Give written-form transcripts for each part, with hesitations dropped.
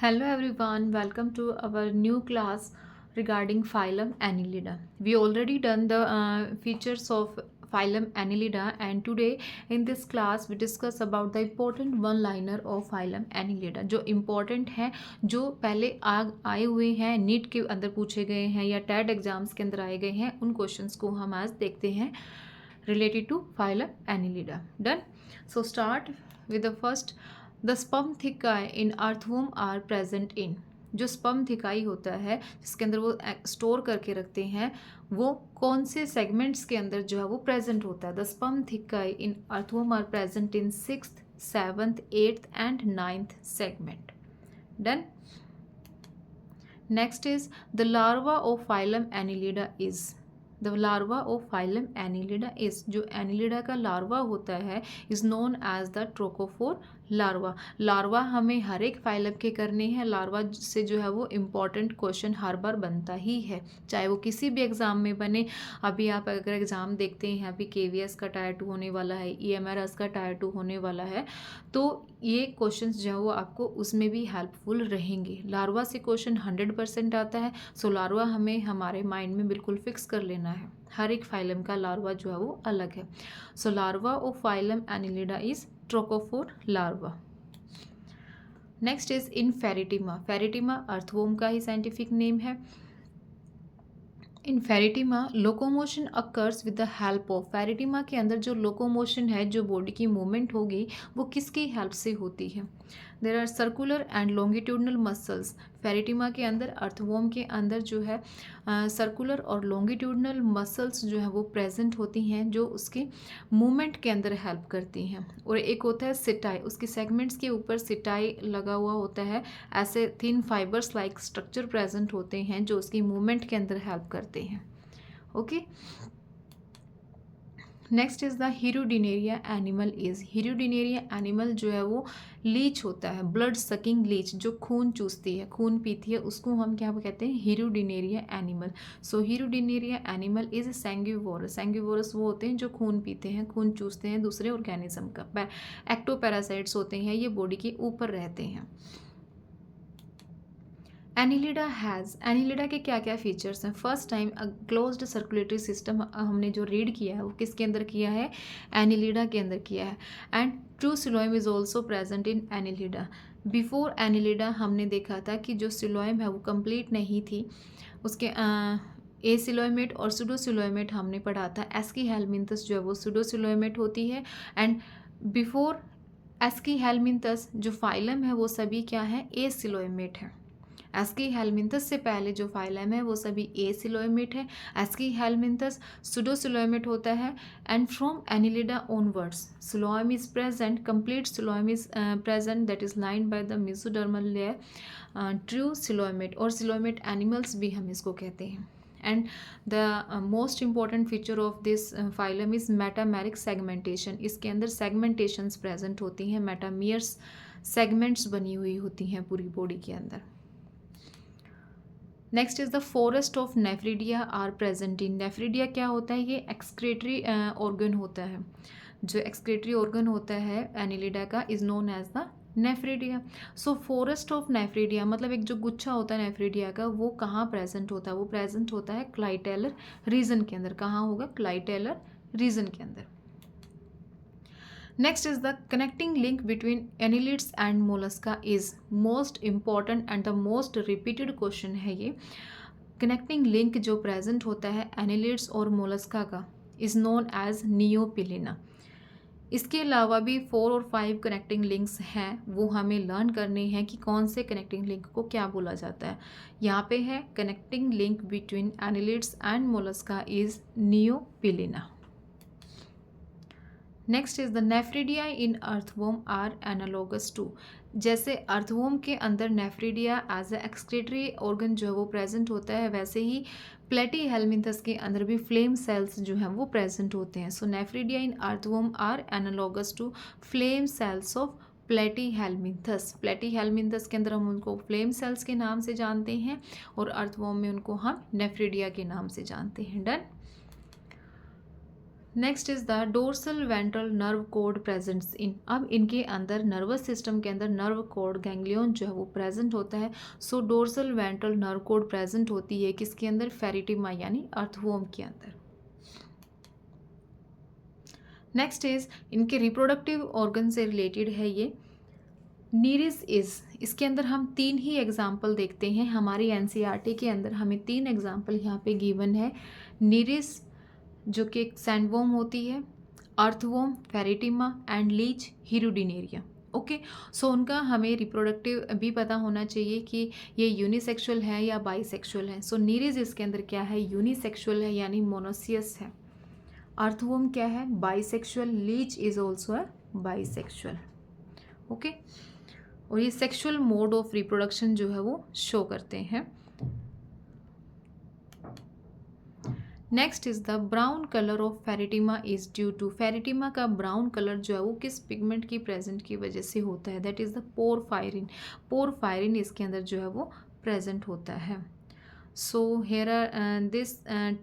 Hello everyone, welcome to our new class regarding phylum Annelida. We already done the features of phylum Annelida, and today in this class we discuss about the important one liner of phylum Annelida जो important है, जो पहले आए हुए हैं, NEET के अंदर पूछे गए हैं या टेट एग्जाम्स के अंदर आए गए हैं, उन क्वेश्चंस को हम आज देखते हैं related to phylum Annelida. Done. So start with the first. The sperm thecae in earthworm are present in. जो स्पर्म थिकाई होता है जिसके अंदर वो स्टोर करके रखते हैं, वो कौन से सेगमेंट्स के अंदर जो है वो प्रेजेंट होता है. The spermathecae in earthworm are present in 6th, 7th, 8th and 9th segment. Done. Next is the larva of phylum Annelida is. The larva of phylum Annelida is, जो Annelida का larva होता है is known as the trochophore larva. Larva हमें हर एक phylum के करने हैं. लार्वा से जो है वो इम्पॉर्टेंट क्वेश्चन हर बार बनता ही है, चाहे वो किसी भी एग्ज़ाम में बने. अभी आप अगर एग्ज़ाम देखते हैं, अभी KVS का टायर 2 होने वाला है, EMRS का टायर 2 होने वाला है, तो ये क्वेश्चंस जो है वो आपको उसमें भी हेल्पफुल रहेंगे. लार्वा से क्वेश्चन 100% आता है. सो लार्वा हमें हमारे माइंड में बिल्कुल फिक्स कर लेना है. हर एक फाइलम का लार्वा जो है वो अलग है. So larva of phylum Annelida is trochophore larva. Next is in Pheretima. Pheretima earthworm का ही साइंटिफिक नेम है. In Pheretima locomotion occurs with the help of. Pheretima के अंदर जो लोकोमोशन है, जो बॉडी की मूवमेंट होगी, वो किसकी हेल्प से होती है. There are circular and longitudinal muscles. Pheretima के अंदर, अर्थवर्म के अंदर जो है सर्कुलर और लॉन्गिट्यूडनल मसल्स जो है वो प्रेजेंट होती हैं, जो उसकी मूवमेंट के अंदर हेल्प करती हैं. और एक होता है सिटाई, उसके सेगमेंट्स के ऊपर सिटाई लगा हुआ होता है. ऐसे thin fibres like structure present होते हैं जो उसकी मूवमेंट के अंदर हेल्प करते हैं. Okay. Next is the Hirudinaria animal is. Hirudinaria animal जो है वो लीच होता है, ब्लड सकिंग लीच, जो खून चूसती है, खून पीती है, उसको हम क्या कहते हैं, Hirudinaria animal. So Hirudinaria animal is sanguivorous. Sanguivorous वो होते हैं जो खून पीते हैं, खून चूसते हैं दूसरे ऑर्गेनिज्म का. एक्टोपैरासाइट्स होते हैं, ये बॉडी के ऊपर रहते हैं. Annelida has. एनिलिडा के क्या क्या फीचर्स हैं. First time closed circulatory system हमने जो रीड किया है वो किसके अंदर किया है, एनिलिडा के अंदर किया है. And true coelom is also present in Annelida. Before Annelida हमने देखा था कि जो सिलोइम है वो कंप्लीट नहीं थी. उसके ए सिलोइमेट और सुडोसिलोइमेट हमने पढ़ा था. एस्की हेलमिंथस जो है वो सुडोसिलोइमेट होती है. एंड बिफोर एस्की हेलमिंथस जो फाइलम है वो सभी क्या है, ए सिलोइमेट है. एस्की हेलमिंथस से पहले जो फाइलम है वो सभी ए सिलोइमेट है. एस्की हेलमिंथस सुडोसिलोइमेट होता है. And from Annelida onwards coelom is present, complete coelom is present, that is lined by the mesodermal layer. True coelomate और सिलोइमेट एनिमल्स भी हम इसको कहते हैं. And the most important feature of this phylum is metameric segmentation. इसके अंदर सेगमेंटेशंस present होती हैं, मेटामियर्स सेगमेंट्स बनी हुई होती हैं पूरी बॉडी के अंदर. Next is the forest of nephridia are present in. Nephridia क्या होता है, ये एक्सक्रेटरी ऑर्गन होता है. जो एक्सक्रेटरी ऑर्गन होता है एनिलिडा का is known as the nephridia. So forest of nephridia मतलब एक जो गुच्छा होता है नेफ्रिडिया का, वो कहाँ प्रेजेंट होता है, वो प्रेजेंट होता है क्लाइटेलर रीजन के अंदर. कहाँ होगा, क्लाइटेलर रीजन के अंदर. Next is the connecting link between annelids and Mollusca is most important and the most repeated question है ये. कनेक्टिंग लिंक जो प्रेजेंट होता है एनिलिड्स और मोलस्का का इज नोन एज नियोपिलिना. इसके अलावा भी 4 और 5 कनेक्टिंग लिंक्स हैं, वो हमें लर्न करने हैं कि कौन से कनेक्टिंग लिंक को क्या बोला जाता है. यहाँ पे है connecting link between annelids and Mollusca is Neopilina. Next is the nephridia in earthworm are analogous to. जैसे अर्थवर्म के अंदर nephridia as a excretory organ जो है वो प्रेजेंट होता है, वैसे ही प्लेटी हेलमिंथस के अंदर भी फ्लेम सेल्स जो हैं वो प्रेजेंट होते हैं. So nephridia in earthworm are analogous to flame cells of Platyhelminthes. Platyhelminthes के अंदर हम उनको फ्लेम सेल्स के नाम से जानते हैं और अर्थवर्म में उनको हम नेफ्रिडिया के नाम से जानते हैं. Done. Next is the dorsal ventral nerve cord presents in. अब इनके अंदर नर्वस सिस्टम के अंदर नर्व कोड गैंग्लियन जो है वो प्रेजेंट होता है। So dorsal ventral nerve cord present होती है किसके अंदर, फेरिटिमा यानी अर्थवोम के अंदर। नेक्स्ट इज इनके रिप्रोडक्टिव ऑर्गन से रिलेटेड है ये नीरिस इज। इसके अंदर हम 3 ही एग्जाम्पल देखते हैं, हमारी एनसीईआरटी के अंदर हमें 3 एग्जाम्पल यहाँ पे गिवन है। नीरिस जो कि एक सैंडवॉर्म होती है, earthworm Pheretima and leech Hirudinaria. Okay, so उनका हमें रिप्रोडक्टिव भी पता होना चाहिए कि ये यूनिसेक्सुअल है या बाईसेक्सुअल है। सो नीरिस इसके अंदर क्या है, यूनिसेक्सुअल है यानी मोनोसियस है। अर्थवॉर्म क्या है, bisexual. Leech is also a bisexual. Okay, और ये सेक्सुअल मोड ऑफ रिप्रोडक्शन जो है वो शो करते हैं। Next is the brown colour of Pheretima is due to. Pheretima का ब्राउन कलर जो है वो किस पिगमेंट की प्रेजेंट की वजह से होता है, that is the porphyrin. Porphyrin इसके अंदर जो है वो प्रेजेंट होता है। So here are this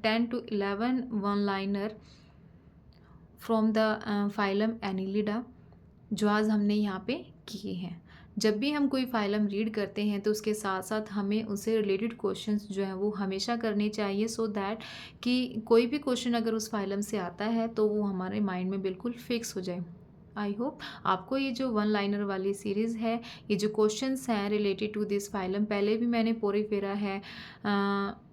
10 to 11 one liner from the phylum Annelida जो आज हमने यहाँ पे किए हैं। जब भी हम कोई फाइलम रीड करते हैं तो उसके साथ साथ हमें उससे रिलेटेड क्वेश्चंस जो हैं वो हमेशा करने चाहिए, सो दैट कि कोई भी क्वेश्चन अगर उस फाइलम से आता है तो वो हमारे माइंड में बिल्कुल फिक्स हो जाए। आई होप आपको ये जो वन लाइनर वाली सीरीज़ है, ये जो क्वेश्चंस हैं रिलेटेड टू दिस फाइलम, पहले भी मैंने पोरीफेरा है,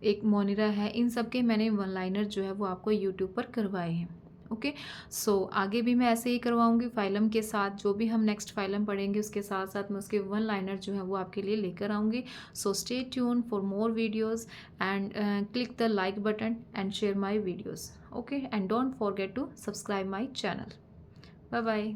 एक मोनिरा है, इन सब के मैंने वन लाइनर जो है वो आपको यूट्यूब पर करवाए हैं। ओके, सो आगे भी मैं ऐसे ही करवाऊंगी फाइलम के साथ। जो भी हम नेक्स्ट फाइलम पढ़ेंगे उसके साथ साथ मैं उसके वन लाइनर जो है वो आपके लिए लेकर आऊँगी। So stay tune for more videos and click the like button and share my videos. Okay, and don't forget to subscribe my channel. Bye bye.